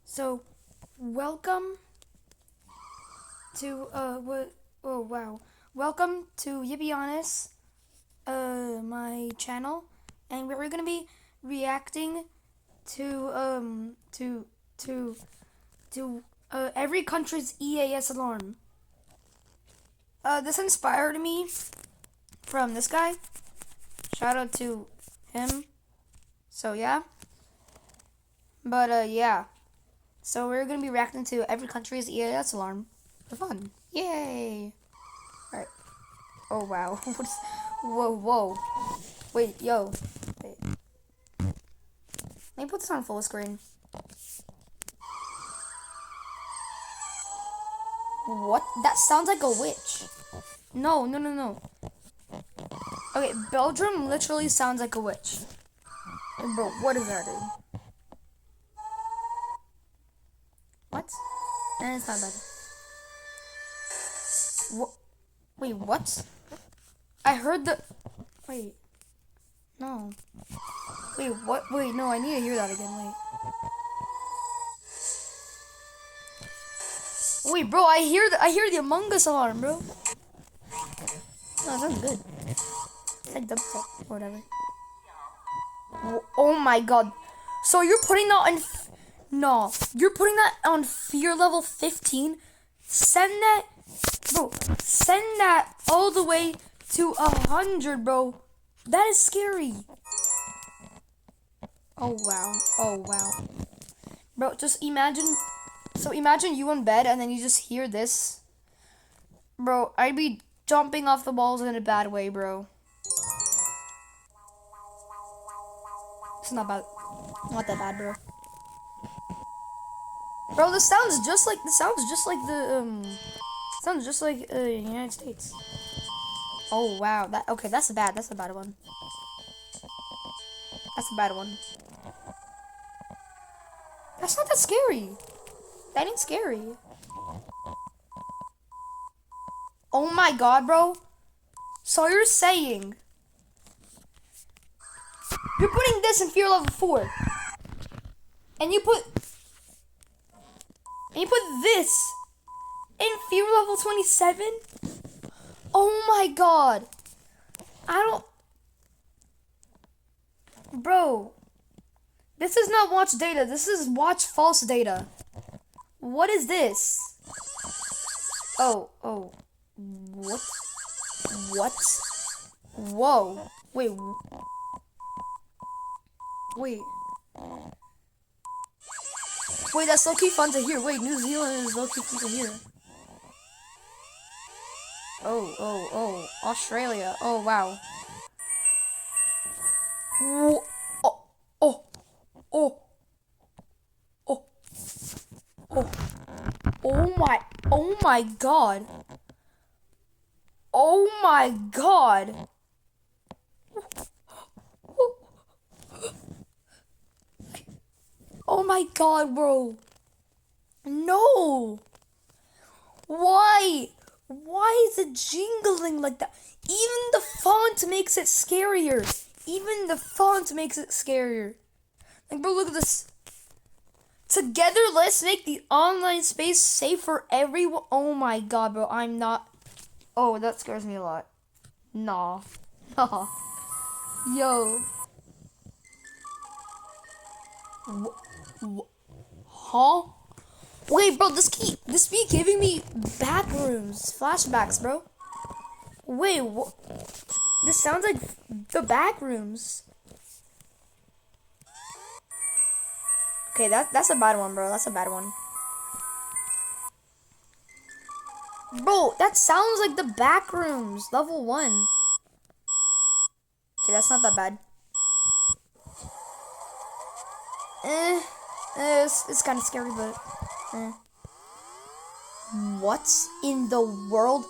So, welcome to what? Oh wow! Welcome to Yippee Honest, my channel, and we're gonna be reacting to to every country's EAS alarm. This inspired me from this guy. Shout out to him. So yeah, but yeah. So we're gonna be reacting to every country's EAS alarm for fun. Yay! Alright. Oh wow. Whoa. Wait, yo. Wait. Let me put this on full screen. What? That sounds like a witch. No. Okay, Belgium literally sounds like a witch. Bro, what is that, dude? What? It's not bad. Wait, what? I heard the... Wait. No. Wait, what? Wait, no, I need to hear that again. Wait, bro, I hear the Among Us alarm, bro. No, it sounds good. It's like dubstep or whatever. Oh my god. So you're putting that on... No. You're putting that on fear level 15? Send that... Bro, send that all the way to 100, bro. That is scary. Oh, wow. Bro, just imagine... So imagine you in bed and then you just hear this. Bro, I'd be jumping off the walls in a bad way, bro. It's not bad. Not that bad, bro. Bro, this sounds just like the United States. Oh wow, that's a bad one. That's a bad one. That's not that scary. That ain't scary. Oh my god, bro. So you're saying you're putting this in fear level 4. And you put this in fear level 27? Oh my god. Bro. This is not watch data. This is watch false data. What is this? Oh. What? Whoa. Wait. Wait, that's low-key fun to hear. Wait, New Zealand is low-key fun to hear. Oh. Australia. Oh, wow. Oh my god. Oh my god. Oh my god, bro. No. Why? Why is it jingling like that? Even the font makes it scarier. Like, bro, look at this. Together, let's make the online space safe for everyone. Oh my god, bro. I'm not... Oh, that scares me a lot. Nah. Yo. Huh? Wait, bro, this be giving me flashbacks, bro. Wait, what? This sounds like the backrooms. Okay, that's a bad one, bro. That's a bad one. Bro, that sounds like the backrooms, level 1. Okay, that's not that bad. It's kind of scary, but What in the world?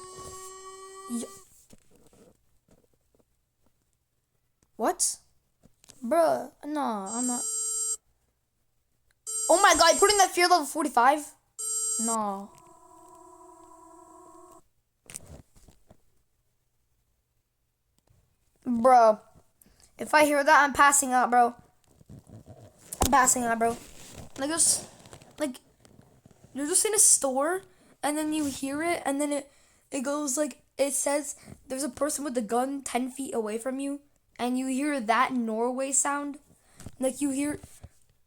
What? Bruh, no, I'm not. Oh my god, putting that fear level 45? No. Bro, if I hear that, I'm passing out, bro. Like this. like you're just in a store and then you hear it and then it goes like it says there's a person with a gun 10 feet away from you and you hear that Norway sound like you hear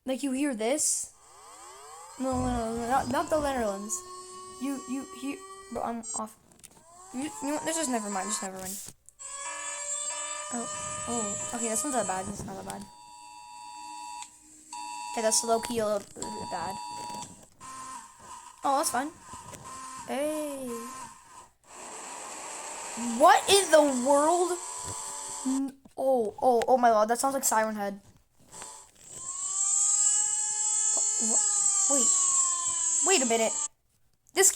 this. No, not the Netherlands. You hear, bro, I'm off. You know what, just never mind, oh, okay, that's not that bad, okay, that's low-key a little bad. Oh, that's fine. Hey. What in the world? Oh my god, that sounds like Siren Head. Wait a minute. This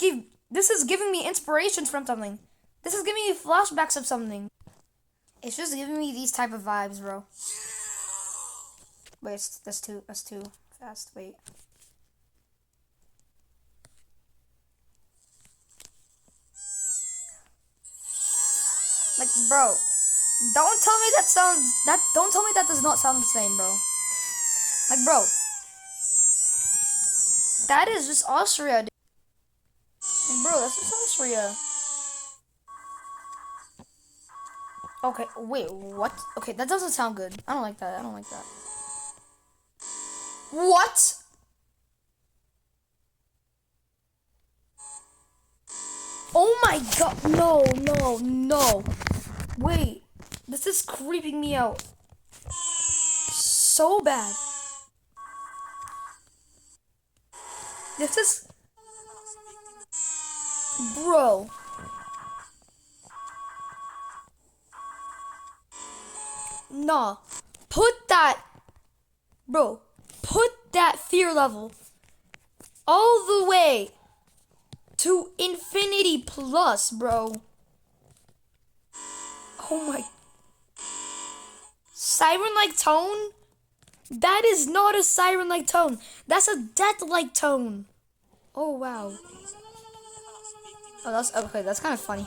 is giving me inspirations from something. This is giving me flashbacks of something. It's just giving me these type of vibes, bro. Wait, that's too fast. Wait. Like, bro, don't tell me that does not sound the same, bro. Like, bro, that is just Austria, dude. Like, bro, that's just Austria. Okay, wait, what? Okay, that doesn't sound good. I don't like that. What? Oh my god, no. Wait, this is creeping me out so bad. This is... Bro. Nah. Put that fear level all the way to infinity plus, bro. Oh my... Siren-like tone? That is not a siren-like tone. That's a death-like tone. Oh, wow. Oh, that's okay. That's kind of funny.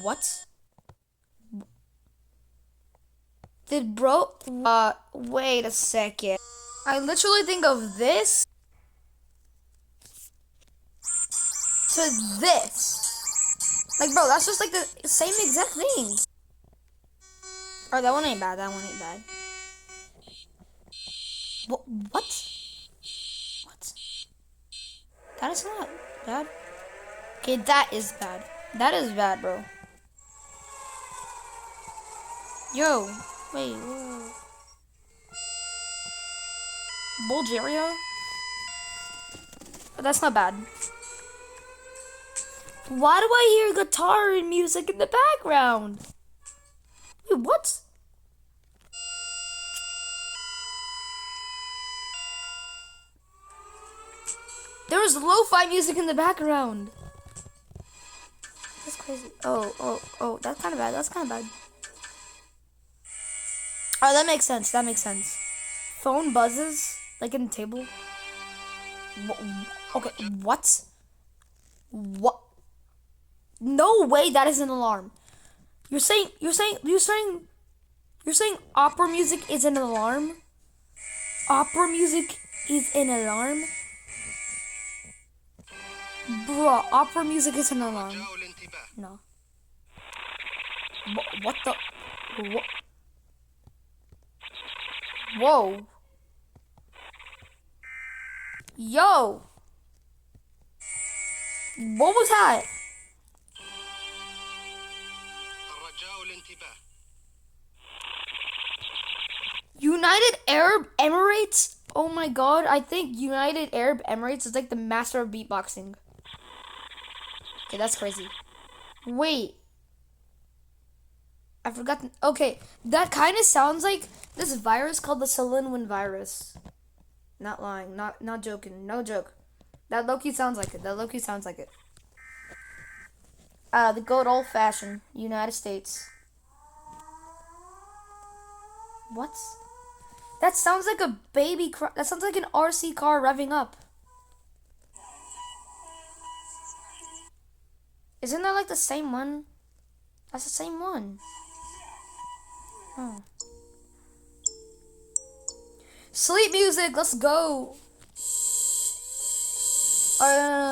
What? Did bro... wait a second. I literally think of this to this. Like, bro, that's just like the same exact thing. Oh, that one ain't bad. What? What? That is not bad. Okay, that is bad. That is bad, bro. Yo, wait. Whoa. Bulgaria? Oh, that's not bad. Why do I hear guitar and music in the background? Wait, what? There's lo-fi music in the background. That's crazy. Oh, that's kind of bad. Oh, that makes sense. Phone buzzes, like in the table. Okay, what? What? No way that is an alarm. You're saying opera music is an alarm? Opera music is an alarm? Bruh, opera music is an alarm. No. What the? What? Whoa. Yo. What was that? United Arab Emirates? Oh my god, I think United Arab Emirates is like the master of beatboxing. Okay, that's crazy. Wait. I forgot. Okay, that kind of sounds like this virus called the Salinwin virus. Not lying. Not joking. No joke. That low-key sounds like it. The good old-fashioned United States. What? That sounds like a baby cry. That sounds like an RC car revving up. Isn't that like the same one? That's the same one. Oh. Sleep music, let's go. Wait.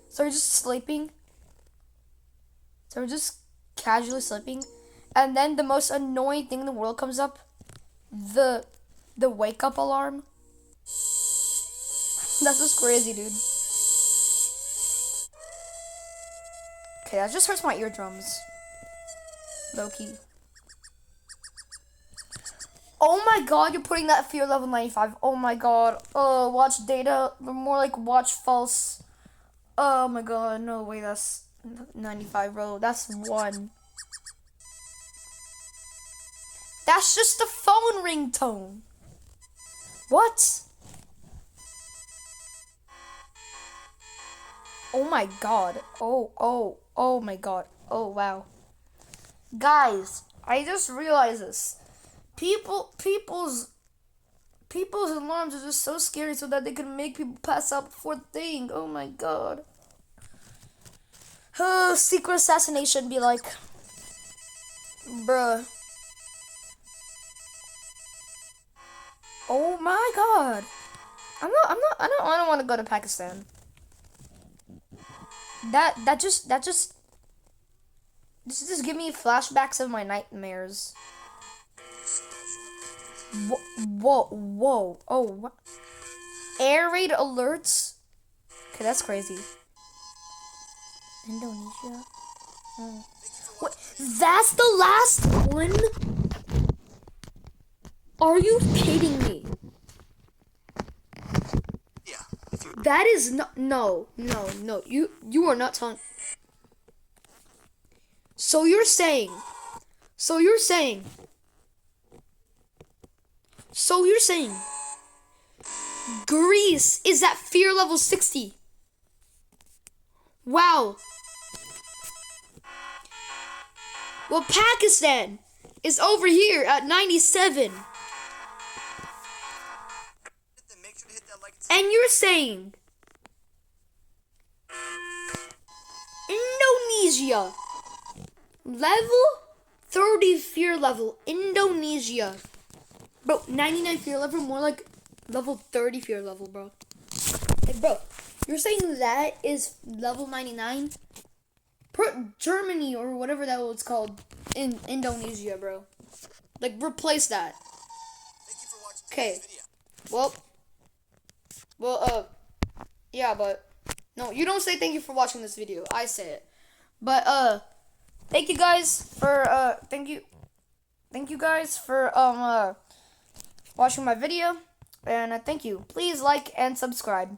So we're just sleeping? So we're just casually sleeping? And then the most annoying thing in the world comes up? The wake up alarm? That's just crazy, dude. Okay, that just hurts my eardrums. Low-key. Oh my god, you're putting that fear level 95. Oh my god. Watch data. More like watch false. Oh my god, no way, that's 95, bro. That's 1. That's just the phone ringtone. What? Oh my god. Oh my god. Oh wow. Guys, I just realized this. People's alarms are just so scary so that they can make people pass out before the thing. Oh my god. Secret assassination be like, bruh. Oh my god. I don't want to go to Pakistan. Just give me flashbacks of my nightmares. Whoa. Oh, what? Air raid alerts? Okay, that's crazy. Indonesia? Oh. What? That's the last one? Are you kidding me? Yeah. That is not. No. You are not telling. So you're saying Greece is at fear level 60. Wow. Well, Pakistan is over here at 97. And you're saying Indonesia, level 30 fear level, Indonesia. Bro, 99 fear level, more like level 30 fear level, bro. Hey, bro, you're saying that is level 99? Put Germany or whatever that was called in Indonesia, bro. Like, replace that. Okay. Well, yeah, but no, you don't say thank you for watching this video. I say it. But thank you guys for thank you guys for watching my video, and thank you. Please like and subscribe.